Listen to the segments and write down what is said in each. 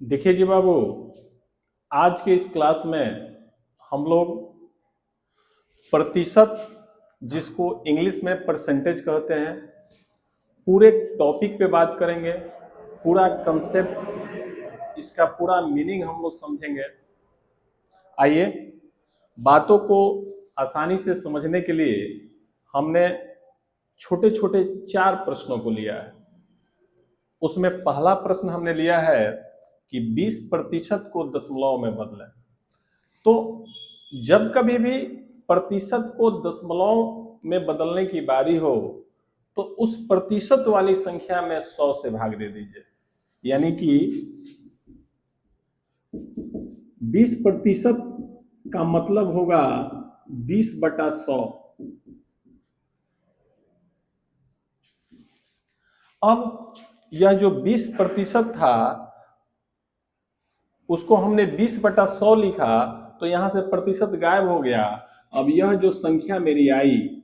देखिए जी बाबू, आज के इस क्लास में हम लोग प्रतिशत, जिसको इंग्लिश में परसेंटेज कहते हैं, पूरे टॉपिक पे बात करेंगे। पूरा कंसेप्ट, इसका पूरा मीनिंग हम लोग समझेंगे। आइए, बातों को आसानी से समझने के लिए हमने छोटे छोटे 4 प्रश्नों को लिया है। उसमें पहला प्रश्न हमने लिया है कि 20% को दशमलव में बदलें। तो जब कभी भी प्रतिशत को दशमलव में बदलने की बारी हो तो उस प्रतिशत वाली संख्या में 100 से भाग दे दीजिए, यानी कि 20% का मतलब होगा 20/100। अब यह जो 20% था उसको हमने 20/100 लिखा, तो यहां से प्रतिशत गायब हो गया। अब यह जो संख्या मेरी आई,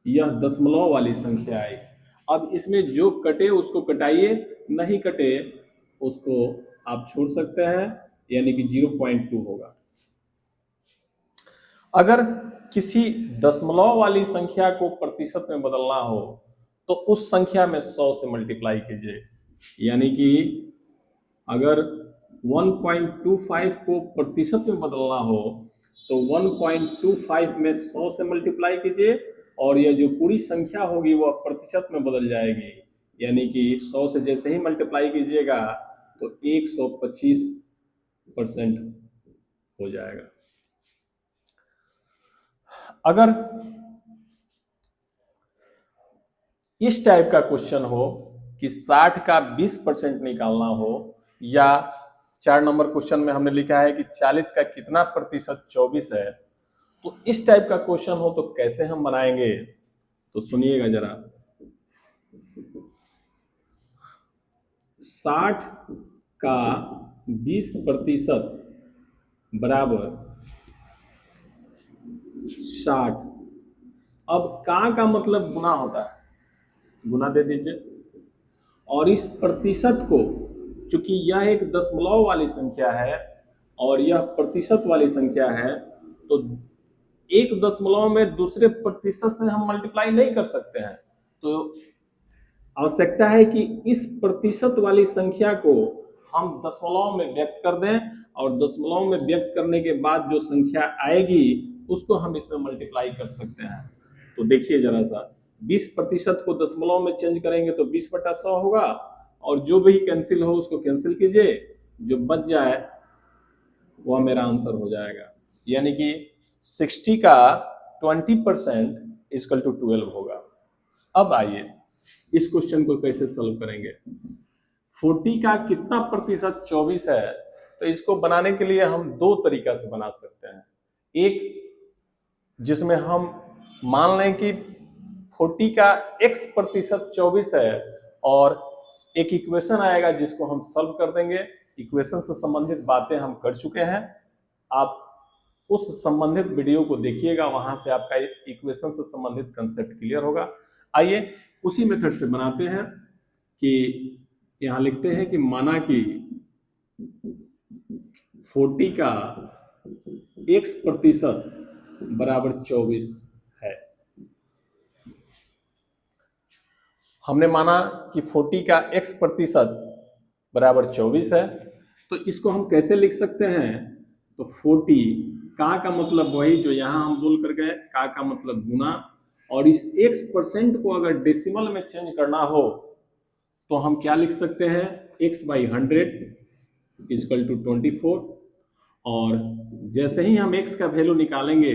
यह दशमलव वाली संख्या आई। अब इसमें जो कटे उसको कटाइए, नहीं कटे उसको आप छोड़ सकते हैं, यानी कि 0.2 होगा। अगर किसी दशमलव वाली संख्या को प्रतिशत में बदलना हो तो उस संख्या में 100 से मल्टीप्लाई कीजिए, यानी कि अगर 1.25 को प्रतिशत में बदलना हो तो 1.25 में 100 से मल्टीप्लाई कीजिए, और यह जो पूरी संख्या होगी वह प्रतिशत में बदल जाएगी, यानी कि 100 से जैसे ही मल्टीप्लाई कीजिएगा तो 125% हो जाएगा। अगर इस टाइप का क्वेश्चन हो कि 60 का 20% निकालना हो, या 4 नंबर क्वेश्चन में हमने लिखा है कि 40 का कितना प्रतिशत 24 है, तो इस टाइप का क्वेश्चन हो तो कैसे हम बनाएंगे, तो सुनिएगा जरा। 60 का 20% बराबर 60। अब का मतलब गुना होता है, गुना दे दीजिए। और इस प्रतिशत को, चूंकि यह एक दशमलव वाली संख्या है और यह प्रतिशत वाली संख्या है, तो एक दशमलव में दूसरे प्रतिशत से हम मल्टीप्लाई नहीं कर सकते हैं। तो आवश्यकता है कि इस प्रतिशत वाली संख्या को हम दशमलव में व्यक्त कर दें, और दशमलव में व्यक्त करने के बाद जो संख्या आएगी उसको हम इसमें मल्टीप्लाई कर सकते हैं। तो देखिए जरा सा, 20% को दशमलव में चेंज करेंगे तो 20/100 होगा, और जो भी कैंसिल हो उसको कैंसिल कीजिए, जो बच जाए वह मेरा आंसर हो जाएगा, यानी कि 60 का 20% इक्वल टू 12 होगा। अब आइए इस क्वेश्चन को कैसे सॉल्व करेंगे। 40 का कितना प्रतिशत 24 है, तो इसको बनाने के लिए हम 2 तरीका से बना सकते हैं। एक जिसमें हम मान लें कि 40 का x% 24 है, और एक इक्वेशन आएगा जिसको हम सॉल्व कर देंगे। इक्वेशन से संबंधित बातें हम कर चुके हैं, आप उस संबंधित वीडियो को देखिएगा, वहां से आपका इक्वेशन से संबंधित कंसेप्ट क्लियर होगा। आइए उसी मेथड से बनाते हैं कि यहां लिखते हैं कि माना कि 40 का x% बराबर 24 है। हमने माना कि 40 का x% बराबर 24 है, तो इसको हम कैसे लिख सकते हैं। तो 40 का मतलब वही जो यहां हम बोल कर गए, का मतलब गुना, और इस x% को अगर डेसिमल में चेंज करना हो तो हम क्या लिख सकते हैं, x/100 इक्वल टू 24। और जैसे ही हम x का वैल्यू निकालेंगे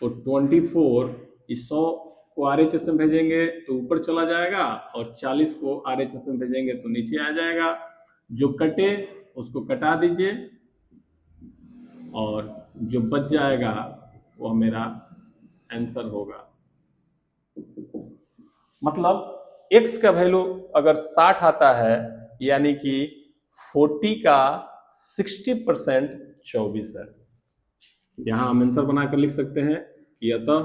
तो 24 इस 100 को RHS में भेजेंगे तो ऊपर चला जाएगा, और 40 को RHS में भेजेंगे तो नीचे आ जाएगा। जो कटे उसको कटा दीजिए, और जो बच जाएगा वह मेरा आंसर होगा। मतलब x का वैल्यू अगर 60 आता है, यानी कि 40 का 60% 24 है। यहां हम आंसर बनाकर लिख सकते हैं कि अतः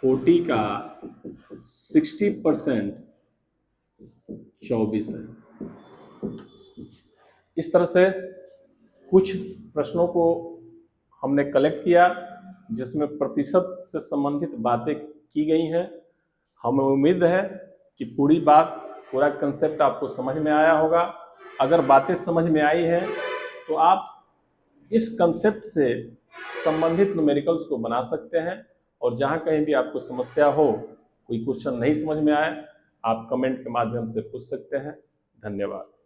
40 का 60% 24 है। इस तरह से कुछ प्रश्नों को हमने कलेक्ट किया जिसमें प्रतिशत से संबंधित बातें की गई हैं। हमें उम्मीद है कि पूरा कंसेप्ट आपको समझ में आया होगा। अगर बातें समझ में आई हैं तो आप इस कंसेप्ट से संबंधित न्यूमेरिकल्स को बना सकते हैं, और जहां कहीं भी आपको समस्या हो, कोई क्वेश्चन नहीं समझ में आए, आप कमेंट के माध्यम से पूछ सकते हैं। धन्यवाद।